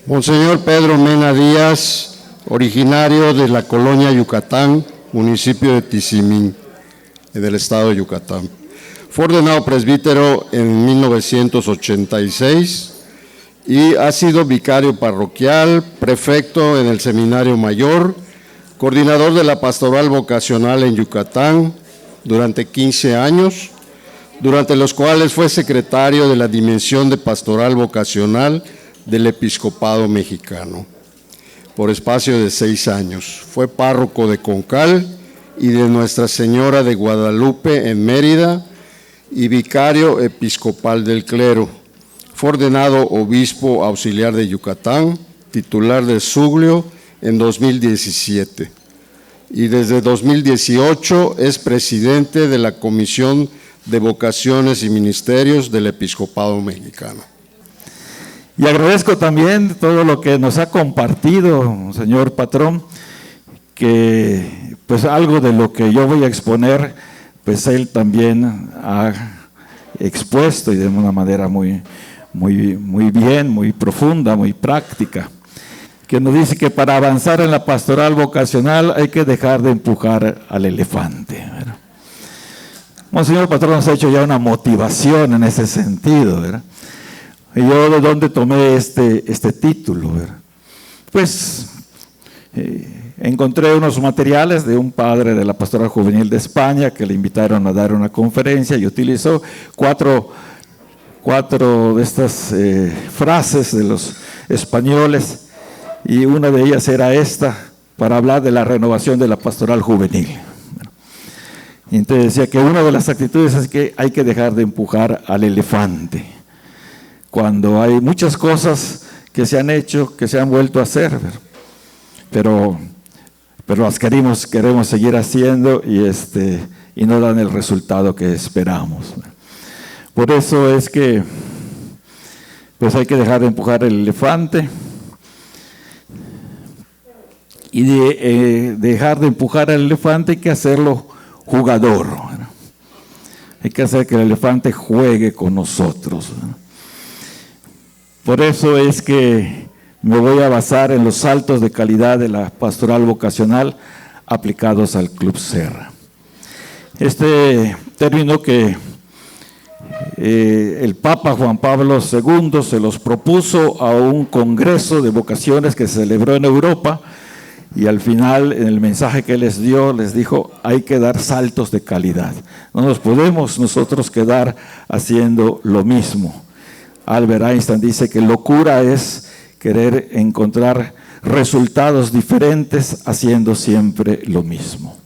Monseñor Pedro Mena Díaz, originario de la colonia Yucatán, municipio de Tizimín, del estado de Yucatán. Fue ordenado presbítero en 1986 y ha sido vicario parroquial, prefecto en el Seminario Mayor, coordinador de la pastoral vocacional en Yucatán durante 15 años, durante los cuales fue secretario de la Dimensión de Pastoral Vocacional del Episcopado Mexicano, por espacio de 6 años. Fue párroco de Concal y de Nuestra Señora de Guadalupe en Mérida y vicario episcopal del clero. Fue ordenado obispo auxiliar de Yucatán, titular de Suglio en 2017. Y desde 2018 es presidente de la Comisión de Vocaciones y Ministerios del Episcopado Mexicano. Y agradezco también todo lo que nos ha compartido, señor patrón, que pues algo de lo que yo voy a exponer, pues él también ha expuesto y de una manera muy bien, muy profunda, muy práctica, que nos dice que para avanzar en la pastoral vocacional hay que dejar de empujar al elefante, ¿verdad? Monseñor patrón nos ha hecho ya una motivación en ese sentido, ¿verdad? Y yo de dónde tomé este título, ¿verdad? Pues encontré unos materiales de un padre de la Pastoral Juvenil de España que le invitaron a dar una conferencia y utilizó cuatro de estas frases de los españoles, y una de ellas era esta, para hablar de la renovación de la pastoral juvenil. Y entonces decía que una de las actitudes es que hay que dejar de empujar al elefante, cuando hay muchas cosas que se han hecho, que se han vuelto a hacer, ¿verdad? Pero las queremos seguir haciendo y no dan el resultado que esperamos. Por eso es que pues hay que dejar de empujar el elefante y dejar de empujar al elefante hay que hacerlo jugador, ¿verdad? Hay que hacer que el elefante juegue con nosotros, ¿verdad? Por eso es que me voy a basar en los saltos de calidad de la pastoral vocacional aplicados al Club Serra. Este término que el Papa Juan Pablo II se los propuso a un congreso de vocaciones que se celebró en Europa, y al final en el mensaje que les dio les dijo: hay que dar saltos de calidad, no nos podemos nosotros quedar haciendo lo mismo. Albert Einstein dice que locura es querer encontrar resultados diferentes haciendo siempre lo mismo.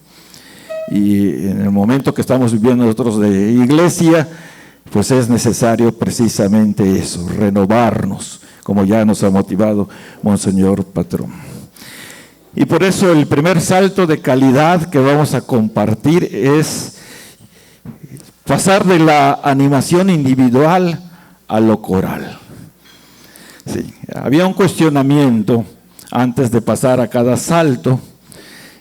Y en el momento que estamos viviendo nosotros de iglesia, pues es necesario precisamente eso, renovarnos, como ya nos ha motivado Monseñor Patrón. Y por eso el primer salto de calidad que vamos a compartir es pasar de la animación individual a lo coral. Sí, había un cuestionamiento antes de pasar a cada salto,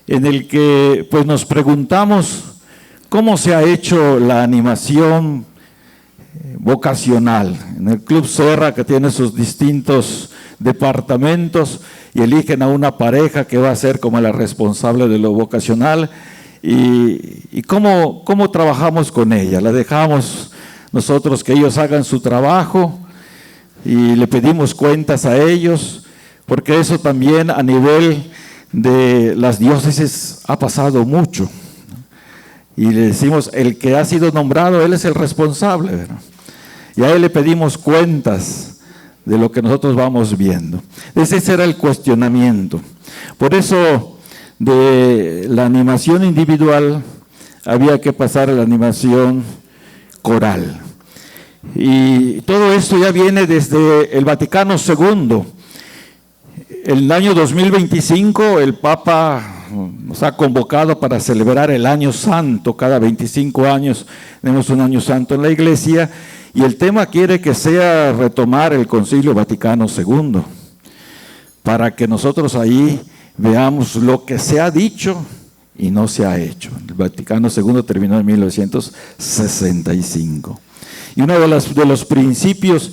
en el que pues nos preguntamos cómo se ha hecho la animación vocacional. En el Club Serra, que tiene sus distintos departamentos, y eligen a una pareja que va a ser como la responsable de lo vocacional, y cómo trabajamos con ella. La dejamos nosotros que ellos hagan su trabajo y le pedimos cuentas a ellos, porque eso también a nivel de las diócesis ha pasado mucho. Y le decimos, el que ha sido nombrado, él es el responsable, ¿verdad? Y a él le pedimos cuentas de lo que nosotros vamos viendo. Ese era el cuestionamiento. Por eso de la animación individual había que pasar a la animación coral. Y todo esto ya viene desde el Vaticano II. El año 2025 el Papa nos ha convocado para celebrar el Año Santo. Cada 25 años tenemos un Año Santo en la Iglesia, y el tema quiere que sea retomar el Concilio Vaticano II, para que nosotros ahí veamos lo que se ha dicho y no se ha hecho. El Vaticano II terminó en 1965. Y uno de los principios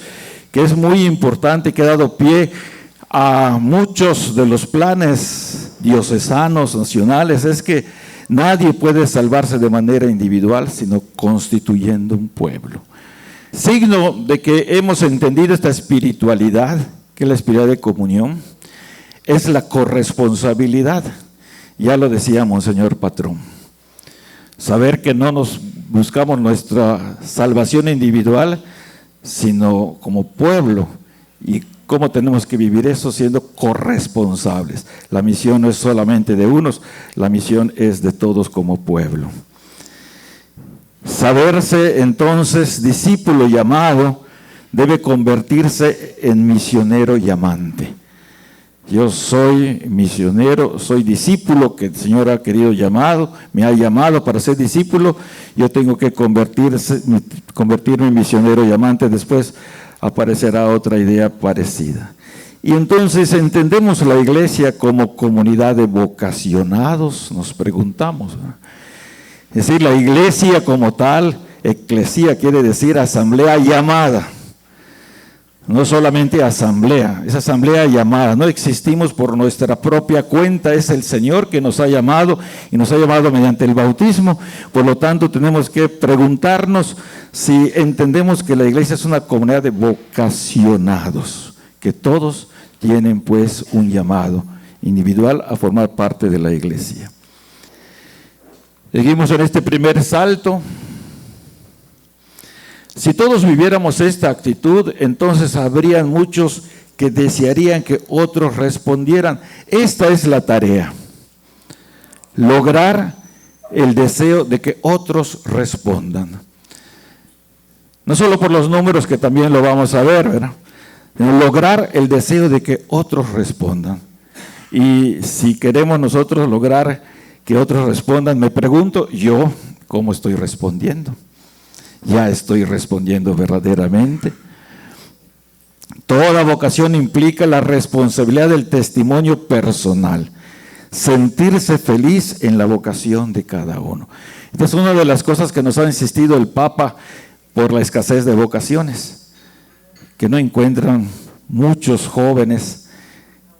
que es muy importante, que ha dado pie a muchos de los planes diocesanos, nacionales, es que nadie puede salvarse de manera individual, sino constituyendo un pueblo. Signo de que hemos entendido esta espiritualidad, que es la espiritualidad de comunión, es la corresponsabilidad. Ya lo decía Monseñor Patrón. Saber que no nos buscamos nuestra salvación individual, sino como pueblo. Y cómo tenemos que vivir eso siendo corresponsables. La misión no es solamente de unos, la misión es de todos como pueblo. Saberse entonces discípulo llamado debe convertirse en misionero llamante. Yo soy misionero, soy discípulo que el Señor ha querido llamado, me ha llamado para ser discípulo, yo tengo que convertirme en misionero llamante. Después aparecerá otra idea parecida. Y entonces entendemos la iglesia como comunidad de vocacionados, nos preguntamos, ¿no? Es decir, la iglesia como tal, eclesía quiere decir asamblea llamada. No solamente asamblea, es asamblea llamada. No existimos por nuestra propia cuenta, es el Señor que nos ha llamado y nos ha llamado mediante el bautismo. Por lo tanto, tenemos que preguntarnos si entendemos que la iglesia es una comunidad de vocacionados, que todos tienen pues un llamado individual a formar parte de la iglesia. Seguimos en este primer salto. Si todos viviéramos esta actitud, entonces habrían muchos que desearían que otros respondieran. Esta es la tarea, lograr el deseo de que otros respondan. No solo por los números, que también lo vamos a ver, ¿verdad? Lograr el deseo de que otros respondan. Y si queremos nosotros lograr que otros respondan, me pregunto yo, ¿cómo estoy respondiendo? ¿Ya estoy respondiendo verdaderamente? Toda vocación implica la responsabilidad del testimonio personal, sentirse feliz en la vocación de cada uno. Esta es una de las cosas que nos ha insistido el Papa por la escasez de vocaciones, que no encuentran muchos jóvenes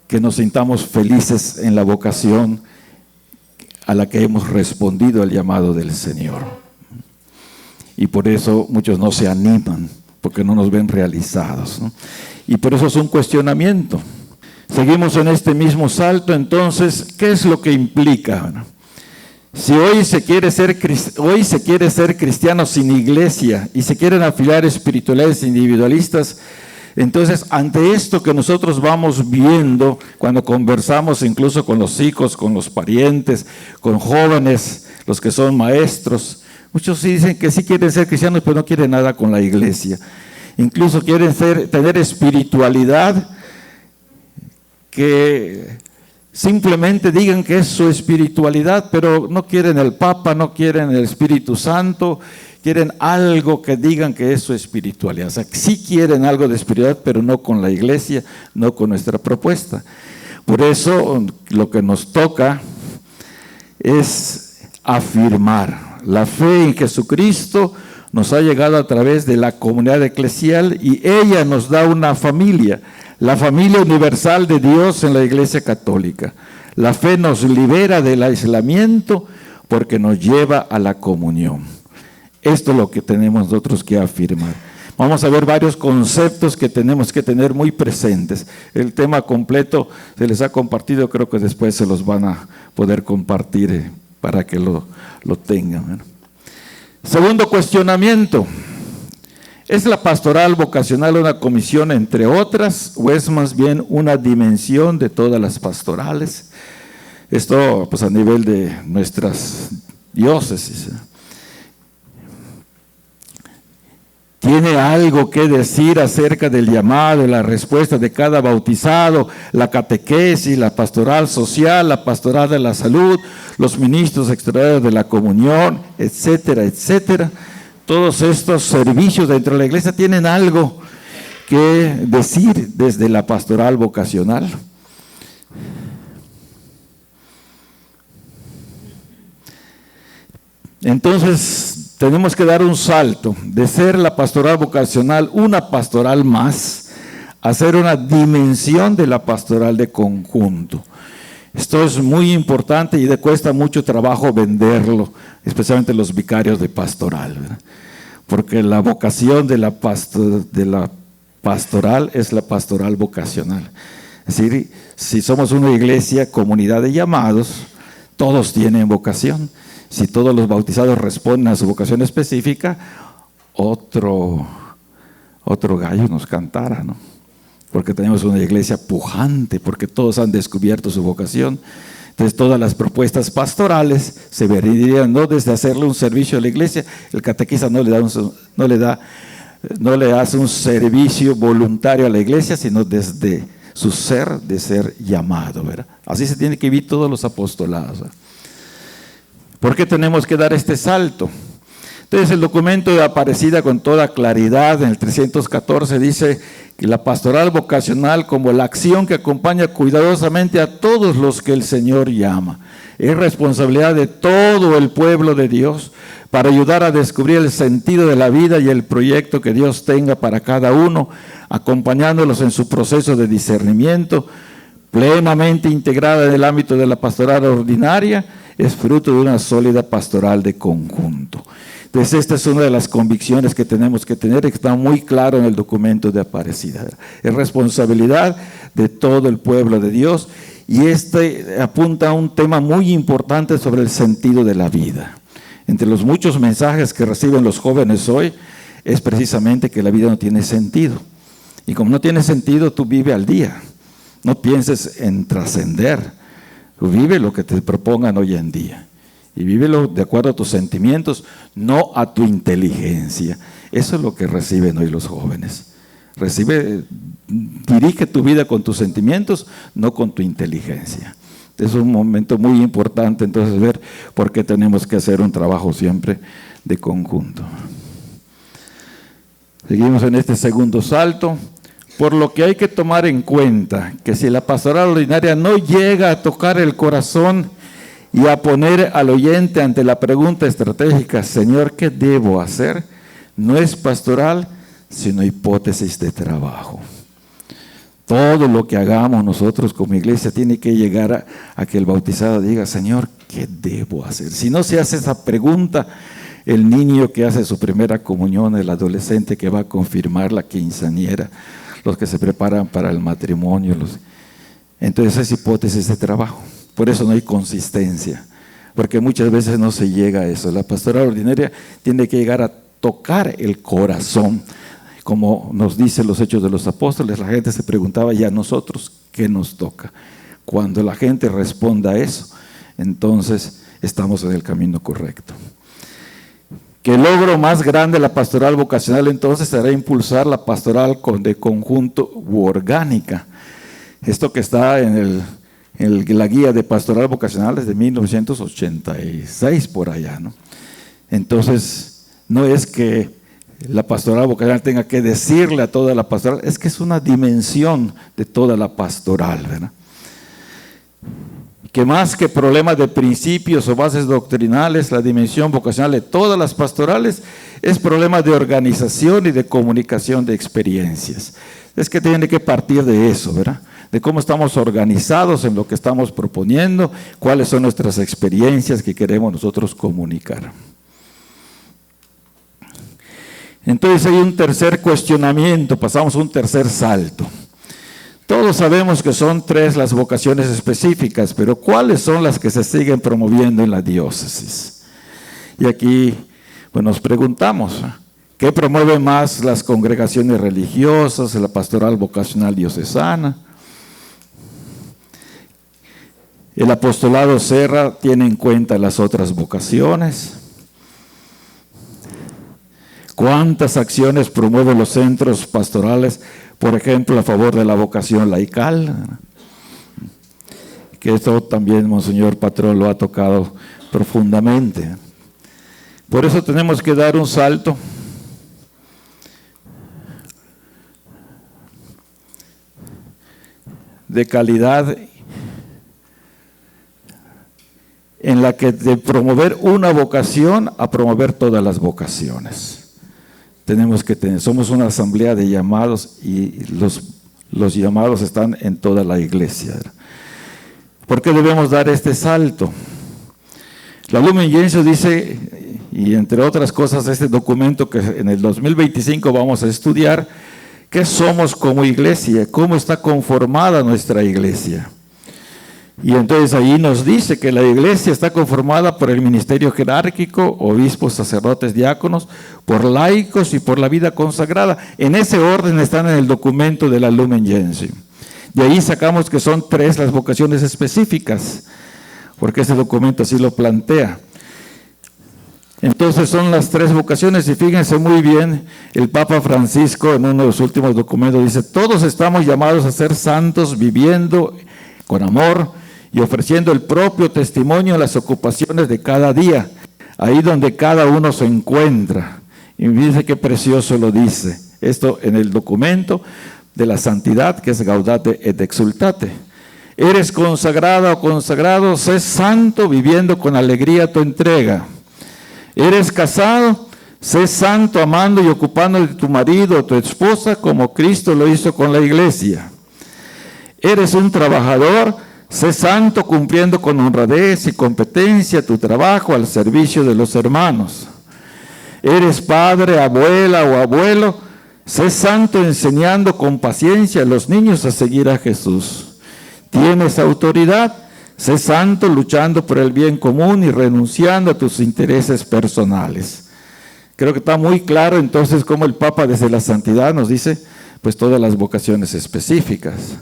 que nos sintamos felices en la vocación a la que hemos respondido al llamado del Señor. Y por eso muchos no se animan, porque no nos ven realizados, ¿no? Y por eso es un cuestionamiento. Seguimos en este mismo salto, entonces, ¿qué es lo que implica? Si hoy se quiere ser cristiano sin iglesia y se quieren afiliar espiritualidades individualistas, entonces ante esto que nosotros vamos viendo cuando conversamos incluso con los hijos, con los parientes, con jóvenes, los que son maestros, muchos sí dicen que sí quieren ser cristianos, pero no quieren nada con la iglesia. Incluso quieren tener espiritualidad, que simplemente digan que es su espiritualidad, pero no quieren el Papa, no quieren el Espíritu Santo, quieren algo que digan que es su espiritualidad. O sea, sí quieren algo de espiritualidad, pero no con la iglesia, no con nuestra propuesta. Por eso lo que nos toca es afirmar la fe en Jesucristo. Nos ha llegado a través de la comunidad eclesial y ella nos da una familia, la familia universal de Dios en la Iglesia Católica. La fe nos libera del aislamiento porque nos lleva a la comunión. Esto es lo que tenemos nosotros que afirmar. Vamos a ver varios conceptos que tenemos que tener muy presentes. El tema completo se les ha compartido, creo que después se los van a poder compartir para que lo tengan. Segundo cuestionamiento, ¿es la pastoral vocacional una comisión entre otras o es más bien una dimensión de todas las pastorales? Esto pues a nivel de nuestras diócesis. ¿Tiene algo que decir acerca del llamado y la respuesta de cada bautizado, la catequesis, la pastoral social, la pastoral de la salud, los ministros extraordinarios de la comunión, etcétera, etcétera? Todos estos servicios dentro de la iglesia tienen algo que decir desde la pastoral vocacional. Entonces, tenemos que dar un salto de ser la pastoral vocacional una pastoral más hacer una dimensión de la pastoral de conjunto. Esto es muy importante y le cuesta mucho trabajo venderlo, especialmente los vicarios de pastoral, ¿verdad? Porque la vocación de la pastoral es la pastoral vocacional. Es decir, si somos una iglesia, comunidad de llamados, todos tienen vocación. Si todos los bautizados responden a su vocación específica, otro gallo nos cantara, ¿no? Porque tenemos una iglesia pujante, porque todos han descubierto su vocación. Entonces todas las propuestas pastorales se verían no desde hacerle un servicio a la iglesia. El catequista no le hace un servicio voluntario a la iglesia, sino desde su ser de ser llamado, ¿verdad? Así se tiene que vivir todos los apostolados, ¿verdad? ¿Por qué tenemos que dar este salto? Entonces el documento de Aparecida con toda claridad en el 314 dice que la pastoral vocacional como la acción que acompaña cuidadosamente a todos los que el Señor llama. Es responsabilidad de todo el pueblo de Dios para ayudar a descubrir el sentido de la vida y el proyecto que Dios tenga para cada uno, acompañándolos en su proceso de discernimiento, plenamente integrada en el ámbito de la pastoral ordinaria, es fruto de una sólida pastoral de conjunto. Entonces esta es una de las convicciones que tenemos que tener, que está muy claro en el documento de Aparecida. Es responsabilidad de todo el pueblo de Dios y este apunta a un tema muy importante sobre el sentido de la vida. Entre los muchos mensajes que reciben los jóvenes hoy es precisamente que la vida no tiene sentido. Y como no tiene sentido, tú vive al día. No pienses en trascender. Tú vive lo que te propongan hoy en día. Y vívelo de acuerdo a tus sentimientos, no a tu inteligencia. Eso es lo que reciben hoy los jóvenes. Dirige tu vida con tus sentimientos, no con tu inteligencia. Es un momento muy importante entonces ver por qué tenemos que hacer un trabajo siempre de conjunto. Seguimos en este segundo salto. Por lo que hay que tomar en cuenta que si la pastoral ordinaria no llega a tocar el corazón y a poner al oyente ante la pregunta estratégica, Señor, ¿qué debo hacer? No es pastoral, sino hipótesis de trabajo. Todo lo que hagamos nosotros como iglesia tiene que llegar a que el bautizado diga, Señor, ¿qué debo hacer? Si no se hace esa pregunta, el niño que hace su primera comunión, el adolescente que va a confirmar la quinceañera, los que se preparan para el matrimonio, entonces es hipótesis de trabajo. Por eso no hay consistencia, porque muchas veces no se llega a eso. La pastoral ordinaria tiene que llegar a tocar el corazón. Como nos dicen los Hechos de los Apóstoles, la gente se preguntaba, ¿y a nosotros qué nos toca? Cuando la gente responda a eso, entonces estamos en el camino correcto. Que el logro más grande de la pastoral vocacional entonces será impulsar la pastoral de conjunto u orgánica. Esto que está en la guía de pastoral vocacional desde 1986 por allá, ¿no? Entonces, no es que la pastoral vocacional tenga que decirle a toda la pastoral, es que es una dimensión de toda la pastoral, ¿verdad? Que más que problemas de principios o bases doctrinales, la dimensión vocacional de todas las pastorales es problema de organización y de comunicación de experiencias. Es que tiene que partir de eso, ¿verdad? De cómo estamos organizados en lo que estamos proponiendo, cuáles son nuestras experiencias que queremos nosotros comunicar. Entonces hay un tercer cuestionamiento, pasamos a un tercer salto. Todos sabemos que son 3 las vocaciones específicas, pero ¿cuáles son las que se siguen promoviendo en la diócesis? Y aquí pues nos preguntamos, ¿qué promueve más las congregaciones religiosas, la pastoral vocacional diocesana? El apostolado Serra tiene en cuenta las otras vocaciones. ¿Cuántas acciones promueven los centros pastorales, por ejemplo, a favor de la vocación laical? Que esto también Monseñor Patrón lo ha tocado profundamente. Por eso tenemos que dar un salto de calidad en la que de promover una vocación a promover todas las vocaciones. Tenemos que somos una asamblea de llamados y los Los llamados están en toda la iglesia. ¿Por qué debemos dar este salto? La Lumen Gentium dice, y entre otras cosas, este documento que en el 2025 vamos a estudiar, ¿qué somos como iglesia? ¿Cómo está conformada nuestra iglesia? Y entonces ahí nos dice que la iglesia está conformada por el ministerio jerárquico, obispos, sacerdotes, diáconos, por laicos y por la vida consagrada. En ese orden están en el documento de la Lumen Gentium. De ahí sacamos que son 3 las vocaciones específicas, porque ese documento así lo plantea. Entonces son las 3 vocaciones y fíjense muy bien, el Papa Francisco en uno de los últimos documentos dice, todos estamos llamados a ser santos viviendo con amor y ofreciendo el propio testimonio en las ocupaciones de cada día, ahí donde cada uno se encuentra. Y dice qué precioso lo dice, esto en el documento de la santidad que es Gaudate et Exsultate. Eres consagrada o consagrado, sé santo viviendo con alegría tu entrega. Eres casado, sé santo amando y ocupando de tu marido o tu esposa como Cristo lo hizo con la iglesia. Eres un trabajador, sé santo cumpliendo con honradez y competencia tu trabajo al servicio de los hermanos. Eres padre, abuela o abuelo, sé santo enseñando con paciencia a los niños a seguir a Jesús. Tienes autoridad, sé santo luchando por el bien común y renunciando a tus intereses personales. Creo que está muy claro entonces cómo el Papa desde la santidad nos dice pues todas las vocaciones específicas.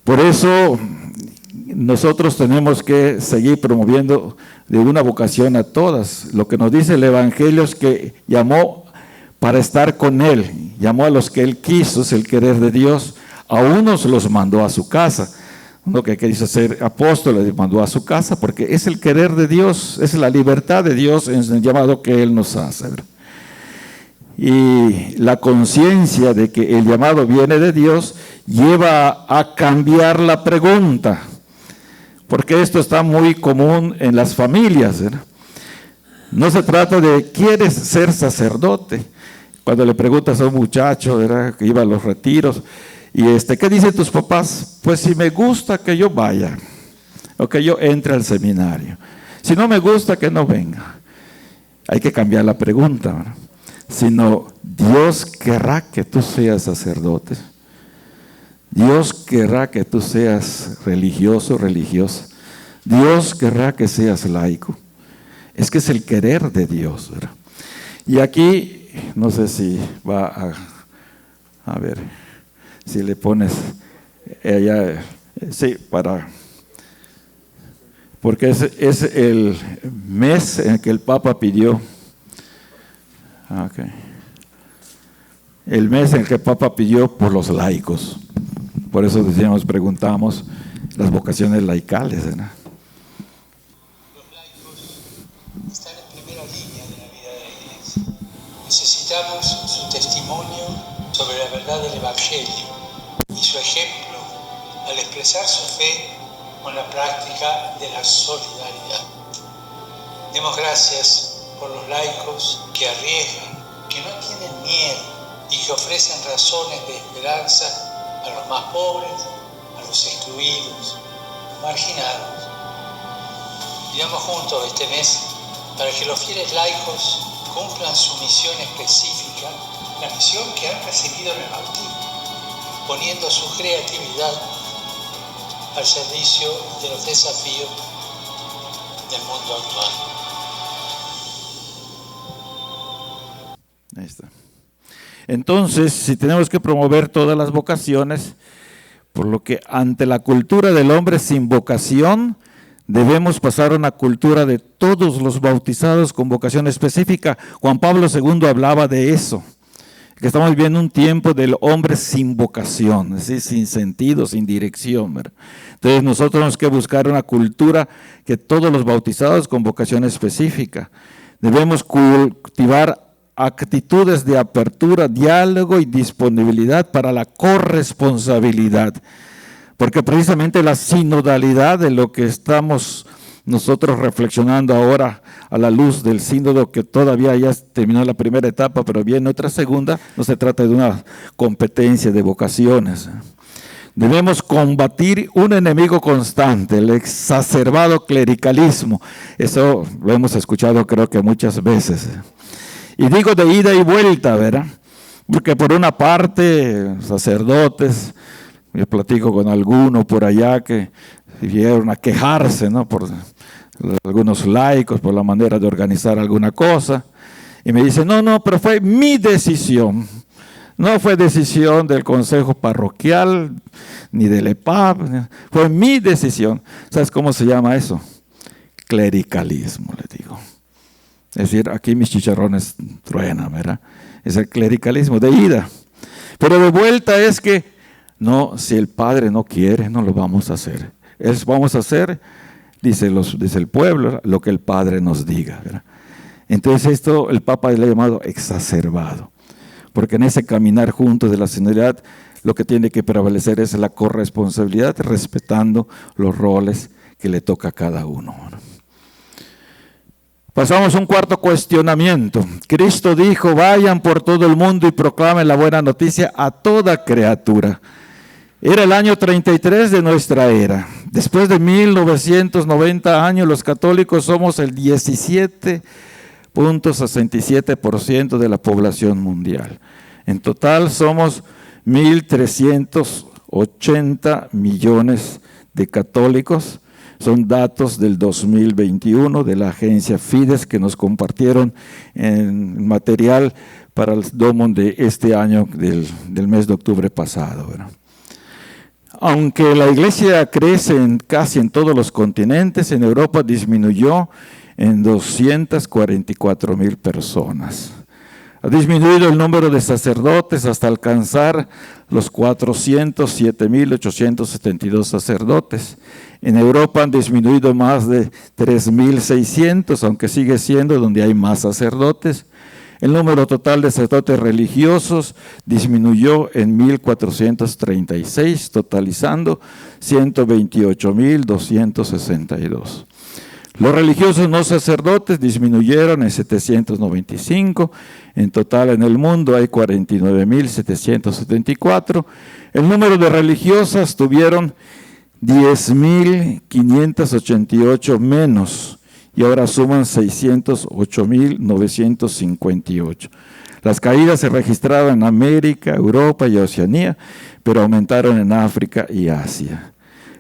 Por eso nosotros tenemos que seguir promoviendo de una vocación a todas. Lo que nos dice el Evangelio es que llamó para estar con Él, llamó a los que Él quiso, es el querer de Dios. A unos los mandó a su casa. Uno que quiso ser apóstol les mandó a su casa porque es el querer de Dios, es la libertad de Dios en el llamado que Él nos hace. Y la conciencia de que el llamado viene de Dios lleva a cambiar la pregunta, porque esto está muy común en las familias. No se trata de ¿quieres ser sacerdote? Cuando le preguntas a un muchacho que iba a los retiros, y ¿qué dicen tus papás? Pues si me gusta que yo vaya, o que yo entre al seminario. Si no me gusta, que no venga. Hay que cambiar la pregunta, ¿verdad? Sino, Dios querrá que tú seas sacerdote. Dios querrá que tú seas religioso, religiosa. Dios querrá que seas laico. Es que es el querer de Dios, ¿verdad? Y aquí, no sé si va a ver, si le pones allá, sí, porque es el mes en que el Papa pidió. Okay. El mes en que el Papa pidió por los laicos. Por eso preguntamos las vocaciones laicales, ¿verdad? Los laicos están en primera línea de la vida de la Iglesia. Necesitamos su testimonio sobre la verdad del Evangelio y su ejemplo al expresar su fe con la práctica de la solidaridad. Demos gracias por los laicos que arriesgan, que no tienen miedo y que ofrecen razones de esperanza a los más pobres, a los excluidos, marginados. Pidamos juntos este mes para que los fieles laicos cumplan su misión específica, la misión que han recibido en el bautismo, poniendo su creatividad al servicio de los desafíos del mundo actual. Ahí está. Entonces, si tenemos que promover todas las vocaciones, por lo que ante la cultura del hombre sin vocación, debemos pasar a una cultura de todos los bautizados con vocación específica. Juan Pablo II hablaba de eso, que estamos viviendo un tiempo del hombre sin vocación, es decir, sin sentido, sin dirección, ¿verdad? Entonces nosotros tenemos que buscar una cultura que todos los bautizados con vocación específica. Debemos cultivar actitudes de apertura, diálogo y disponibilidad para la corresponsabilidad, porque precisamente la sinodalidad de lo que estamos nosotros reflexionando ahora a la luz del sínodo, que todavía ya terminó la primera etapa, pero viene otra segunda, no se trata de una competencia de vocaciones. Debemos combatir un enemigo constante, el exacerbado clericalismo. Eso lo hemos escuchado creo que muchas veces. Y digo de ida y vuelta, ¿verdad? Porque por una parte, sacerdotes, yo platico con alguno por allá que vinieron a quejarse, ¿no?, por algunos laicos, por la manera de organizar alguna cosa. Y me dicen, no, pero fue mi decisión. No fue decisión del consejo parroquial, ni del EPAP, fue mi decisión. ¿Sabes cómo se llama eso? Clericalismo, le digo. Es decir, aquí mis chicharrones truenan, ¿verdad? Es el clericalismo de ida. Pero de vuelta es que, no, si el Padre no quiere, no lo vamos a hacer. Vamos a hacer, dice el pueblo, lo que el Padre nos diga, ¿verdad? Entonces esto el Papa le ha llamado exacerbado. Porque en ese caminar juntos de la sinodalidad, lo que tiene que prevalecer es la corresponsabilidad, respetando los roles que le toca a cada uno. Pasamos a un cuarto cuestionamiento. Cristo dijo, vayan por todo el mundo y proclamen la buena noticia a toda criatura. Era el año 33 de nuestra era. Después de 1990 años, los católicos somos el 17.67% de la población mundial. En total somos 1.380 millones de católicos. Son datos del 2021 de la agencia Fides que nos compartieron en material para el Domum de este año, del mes de octubre pasado, ¿verdad? Aunque la iglesia crece casi en todos los continentes, en Europa disminuyó en 244,000 personas. Ha disminuido el número de sacerdotes hasta alcanzar los 407,872 sacerdotes. En Europa han disminuido más de 3,600, aunque sigue siendo donde hay más sacerdotes. El número total de sacerdotes religiosos disminuyó en 1,436, totalizando 128,262. Los religiosos no sacerdotes disminuyeron en 795, en total en el mundo hay 49,774. El número de religiosas tuvieron 10,588 menos y ahora suman 608,958. Las caídas se registraron en América, Europa y Oceanía, pero aumentaron en África y Asia.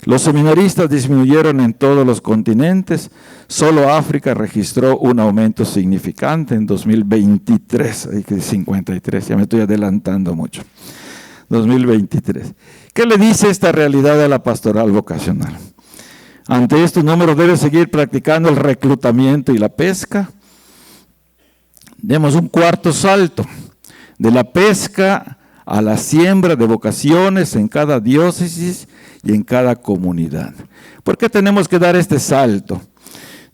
Los seminaristas disminuyeron en todos los continentes, solo África registró un aumento significante en 2023, hay que 53, ya me estoy adelantando mucho, 2023. ¿Qué le dice esta realidad a la pastoral vocacional? Ante estos números debe seguir practicando el reclutamiento y la pesca. Demos un cuarto salto, de la pesca a la siembra de vocaciones en cada diócesis y en cada comunidad. ¿Por qué tenemos que dar este salto?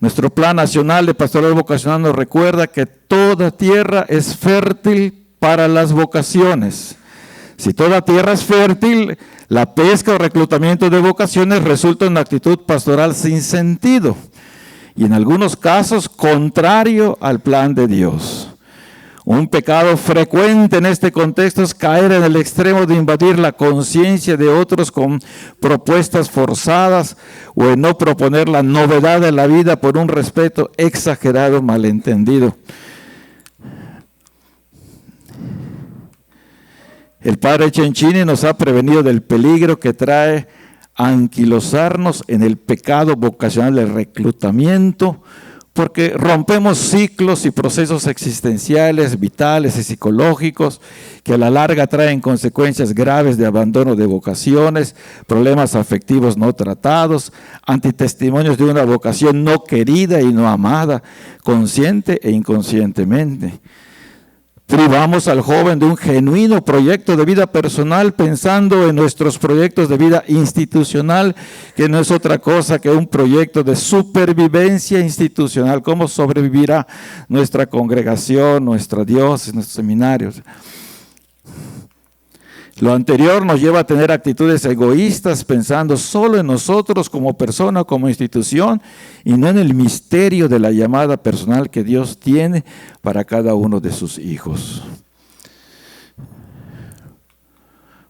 Nuestro Plan Nacional de Pastoral Vocacional nos recuerda que toda tierra es fértil para las vocaciones. Si toda tierra es fértil, la pesca o reclutamiento de vocaciones resulta en una actitud pastoral sin sentido y en algunos casos contrario al plan de Dios. Un pecado frecuente en este contexto es caer en el extremo de invadir la conciencia de otros con propuestas forzadas o en no proponer la novedad de la vida por un respeto exagerado, malentendido. El padre Cencini nos ha prevenido del peligro que trae anquilosarnos en el pecado vocacional del reclutamiento, porque rompemos ciclos y procesos existenciales, vitales y psicológicos que a la larga traen consecuencias graves de abandono de vocaciones, problemas afectivos no tratados, antitestimonios de una vocación no querida y no amada, consciente e inconscientemente. Privamos al joven de un genuino proyecto de vida personal pensando en nuestros proyectos de vida institucional, que no es otra cosa que un proyecto de supervivencia institucional. ¿Cómo sobrevivirá nuestra congregación, nuestra diócesis, nuestros seminarios? Lo anterior nos lleva a tener actitudes egoístas, pensando solo en nosotros como persona, como institución, y no en el misterio de la llamada personal que Dios tiene para cada uno de sus hijos.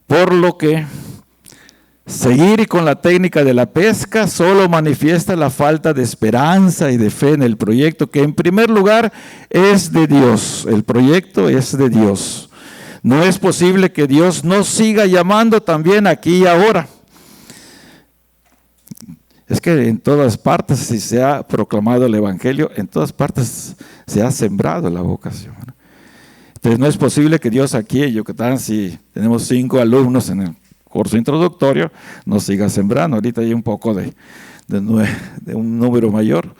Por lo que seguir con la técnica de la pesca solo manifiesta la falta de esperanza y de fe en el proyecto, que en primer lugar es de Dios. El proyecto es de Dios. No es posible que Dios no siga llamando también aquí y ahora. Es que en todas partes, si se ha proclamado el Evangelio, en todas partes se ha sembrado la vocación. Entonces no es posible que Dios aquí en Yucatán, si tenemos 5 alumnos en el curso introductorio, nos siga sembrando. Ahorita hay un poco de un número mayor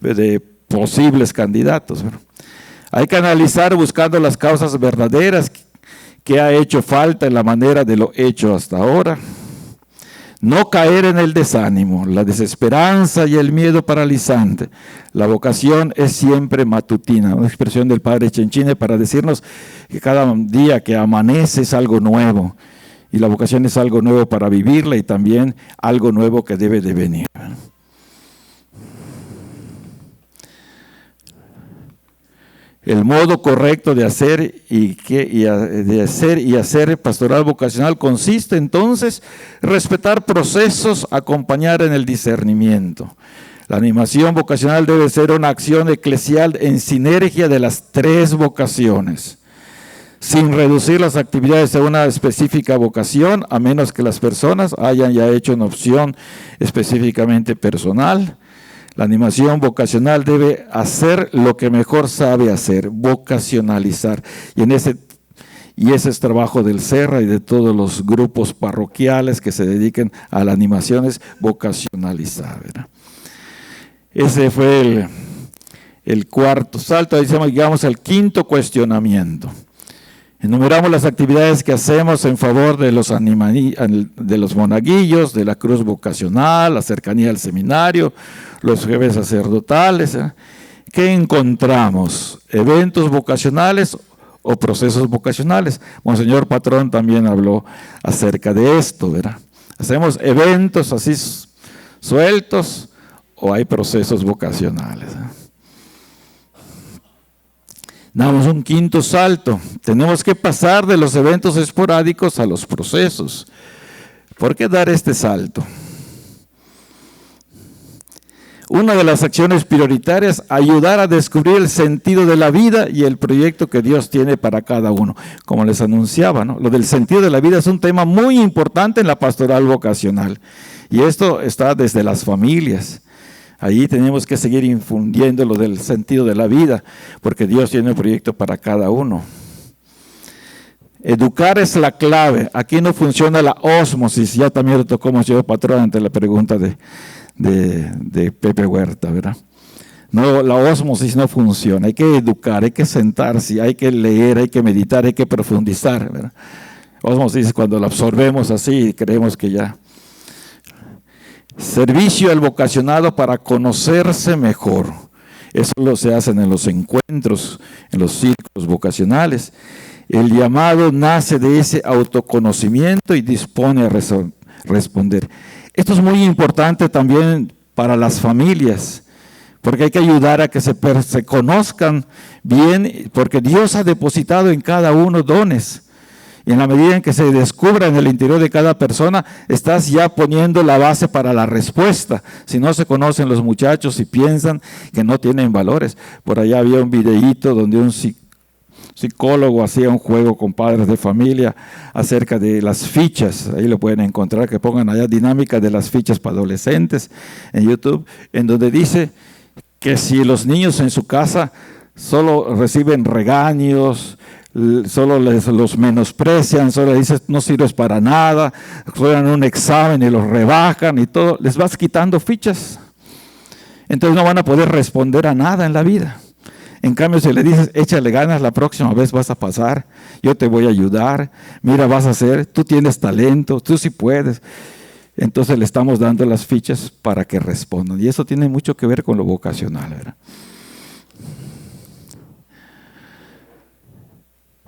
de posibles candidatos. Hay que analizar buscando las causas verdaderas que ha hecho falta en la manera de lo hecho hasta ahora. No caer en el desánimo, la desesperanza y el miedo paralizante. La vocación es siempre matutina, una expresión del padre Chenchine para decirnos que cada día que amanece es algo nuevo. Y la vocación es algo nuevo para vivirla y también algo nuevo que debe de venir. El modo correcto de hacer y hacer pastoral vocacional consiste entonces en respetar procesos, acompañar en el discernimiento. La animación vocacional debe ser una acción eclesial en sinergia de las 3 vocaciones, sin reducir las actividades a una específica vocación, a menos que las personas hayan ya hecho una opción específicamente personal. La animación vocacional debe hacer lo que mejor sabe hacer, vocacionalizar. Y ese es trabajo del CERRA y de todos los grupos parroquiales que se dediquen a la animación, es vocacionalizar, ¿verdad? Ese fue el cuarto salto. Ahí llegamos al quinto cuestionamiento. Enumeramos las actividades que hacemos en favor de los monaguillos, de la cruz vocacional, la cercanía al seminario, los jefes sacerdotales. ¿Qué encontramos? ¿Eventos vocacionales o procesos vocacionales? Monseñor Patrón también habló acerca de esto, ¿verdad? ¿Hacemos eventos así sueltos o hay procesos vocacionales? Damos un quinto salto. Tenemos que pasar de los eventos esporádicos a los procesos. ¿Por qué dar este salto? Una de las acciones prioritarias, ayudar a descubrir el sentido de la vida y el proyecto que Dios tiene para cada uno. Como les anunciaba, ¿no? Lo del sentido de la vida es un tema muy importante en la pastoral vocacional. Y esto está desde las familias. Allí tenemos que seguir infundiendo lo del sentido de la vida, porque Dios tiene un proyecto para cada uno. Educar es la clave. Aquí no funciona la ósmosis. Ya también lo tocó Monseñor Patrón ante la pregunta de Pepe Huerta, ¿verdad? No, la ósmosis no funciona. Hay que educar, hay que sentarse, hay que leer, hay que meditar, hay que profundizar, ¿verdad? Ósmosis es cuando la absorbemos así y creemos que ya. Servicio al vocacionado para conocerse mejor. Eso lo se hace en los encuentros, en los círculos vocacionales. El llamado nace de ese autoconocimiento y dispone a responder. Esto es muy importante también para las familias, porque hay que ayudar a que se conozcan bien, porque Dios ha depositado en cada uno dones. Y en la medida en que se descubra en el interior de cada persona, estás ya poniendo la base para la respuesta. Si no se conocen los muchachos y piensan que no tienen valores. Por allá había un videíto donde un psicólogo hacía un juego con padres de familia acerca de las fichas. Ahí lo pueden encontrar, que pongan allá dinámica de las fichas para adolescentes en YouTube, en donde dice que si los niños en su casa solo reciben regaños, solo los menosprecian, solo les dicen no sirves para nada, juegan un examen y los rebajan y todo, les vas quitando fichas. Entonces no van a poder responder a nada en la vida. En cambio, si le dices, échale ganas, la próxima vez vas a pasar, yo te voy a ayudar, mira, vas a hacer, tú tienes talento, tú sí puedes. Entonces le estamos dando las fichas para que respondan. Y eso tiene mucho que ver con lo vocacional, ¿verdad?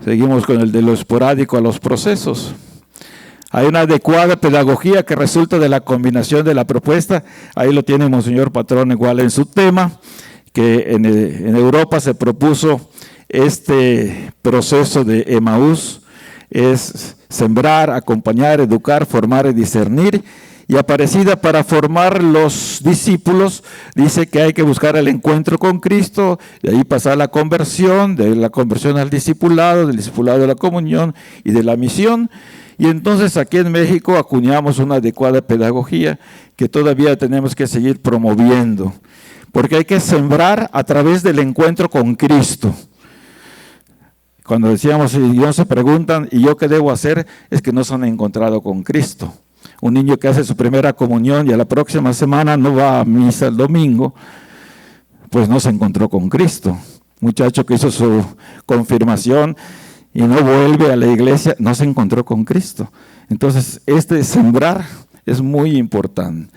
Seguimos con el de lo esporádico a los procesos. Hay una adecuada pedagogía que resulta de la combinación de la propuesta. Ahí lo tiene Monseñor Patrón igual en su tema, que en Europa se propuso este proceso de Emaús, es sembrar, acompañar, educar, formar y discernir. Y Aparecida, para formar los discípulos, dice que hay que buscar el encuentro con Cristo, de ahí pasar a la conversión, de la conversión al discipulado, del discipulado a la comunión y de la misión. Y entonces aquí en México acuñamos una adecuada pedagogía que todavía tenemos que seguir promoviendo, porque hay que sembrar a través del encuentro con Cristo. Cuando decíamos, y no se preguntan, ¿y yo qué debo hacer? Es que no se han encontrado con Cristo. Un niño que hace su primera comunión y a la próxima semana no va a misa el domingo, pues no se encontró con Cristo. Muchacho que hizo su confirmación y no vuelve a la iglesia, no se encontró con Cristo. Entonces, sembrar es muy importante.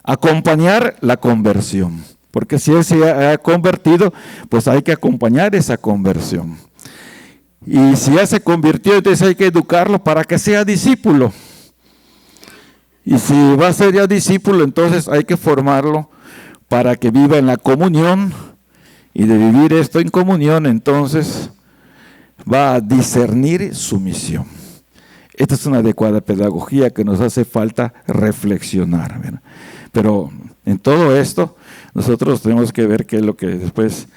Acompañar la conversión, porque si él se ha convertido, pues hay que acompañar esa conversión. Y si ya se convirtió, entonces hay que educarlo para que sea discípulo. Y si va a ser ya discípulo, entonces hay que formarlo para que viva en la comunión. Y de vivir esto en comunión, entonces va a discernir su misión. Esta es una adecuada pedagogía que nos hace falta reflexionar, ¿verdad? Pero en todo esto, nosotros tenemos que ver qué es lo que después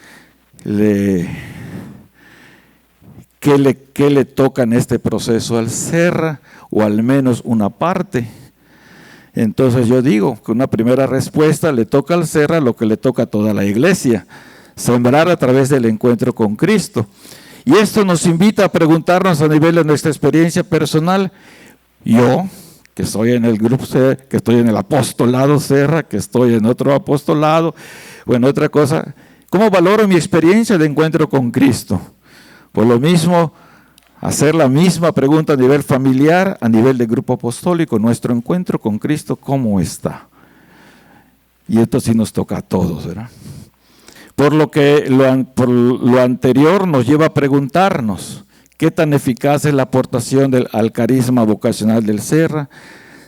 qué le toca en este proceso al Serra, o al menos una parte. Entonces yo digo que una primera respuesta le toca al Serra lo que le toca a toda la iglesia, sembrar a través del encuentro con Cristo. Y esto nos invita a preguntarnos a nivel de nuestra experiencia personal. Yo, que estoy en el grupo, que estoy en el apostolado Serra, que estoy en otro apostolado, o en otra cosa, ¿cómo valoro mi experiencia de encuentro con Cristo? Por lo mismo, hacer la misma pregunta a nivel familiar, a nivel de grupo apostólico, nuestro encuentro con Cristo, ¿cómo está? Y esto sí nos toca a todos, ¿verdad? Por lo anterior nos lleva a preguntarnos, ¿qué tan eficaz es la aportación al carisma vocacional del Serra?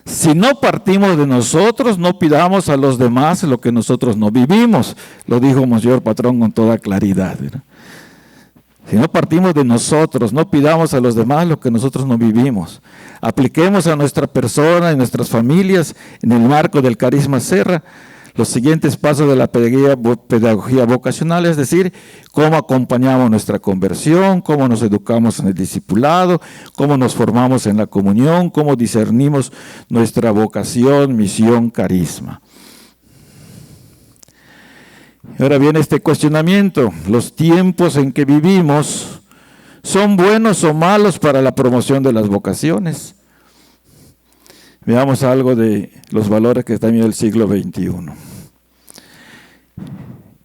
Si no partimos de nosotros, no pidamos a los demás lo que nosotros no vivimos, lo dijo Monseñor Patrón con toda claridad, ¿verdad? Si no partimos de nosotros, no pidamos a los demás lo que nosotros no vivimos. Apliquemos a nuestra persona y nuestras familias, en el marco del carisma Serra, los siguientes pasos de la pedagogía vocacional, es decir, cómo acompañamos nuestra conversión, cómo nos educamos en el discipulado, cómo nos formamos en la comunión, cómo discernimos nuestra vocación, misión, carisma. Ahora viene este cuestionamiento: ¿los tiempos en que vivimos son buenos o malos para la promoción de las vocaciones? Veamos algo de los valores que están en el siglo XXI.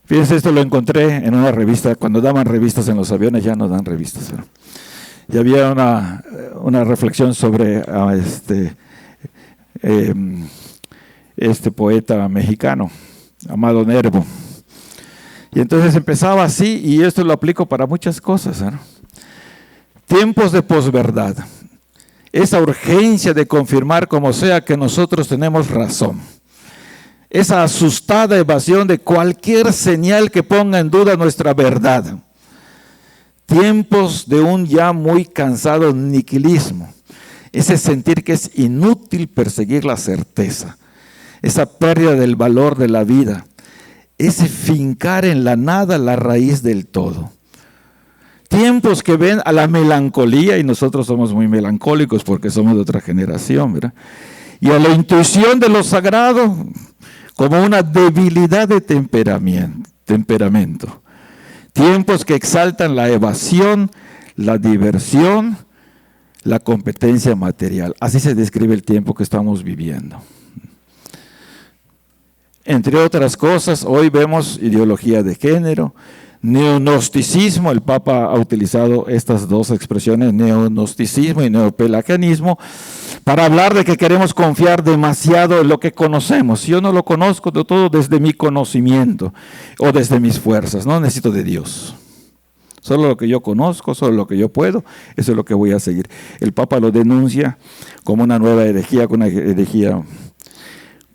Fíjense, esto lo encontré en una revista. Cuando daban revistas en los aviones, ya no dan revistas, ¿no? Y había una reflexión sobre este poeta mexicano, Amado Nervo. Y entonces empezaba así, y esto lo aplico para muchas cosas, ¿no? Tiempos de posverdad. Esa urgencia de confirmar como sea que nosotros tenemos razón. Esa asustada evasión de cualquier señal que ponga en duda nuestra verdad. Tiempos de un ya muy cansado niquilismo. Ese sentir que es inútil perseguir la certeza. Esa pérdida del valor de la vida. Ese fincar en la nada la raíz del todo. Tiempos que ven a la melancolía, y nosotros somos muy melancólicos porque somos de otra generación, ¿verdad? Y a la intuición de lo sagrado como una debilidad de temperamento. Tiempos que exaltan la evasión, la diversión, la competencia material. Así se describe el tiempo que estamos viviendo. Entre otras cosas, hoy vemos ideología de género, neognosticismo. El Papa ha utilizado estas dos expresiones, neognosticismo y neopelagianismo, para hablar de que queremos confiar demasiado en lo que conocemos. Yo no lo conozco de todo desde mi conocimiento o desde mis fuerzas, no necesito de Dios. Solo lo que yo conozco, solo lo que yo puedo, eso es lo que voy a seguir. El Papa lo denuncia como una nueva herejía, con una herejía.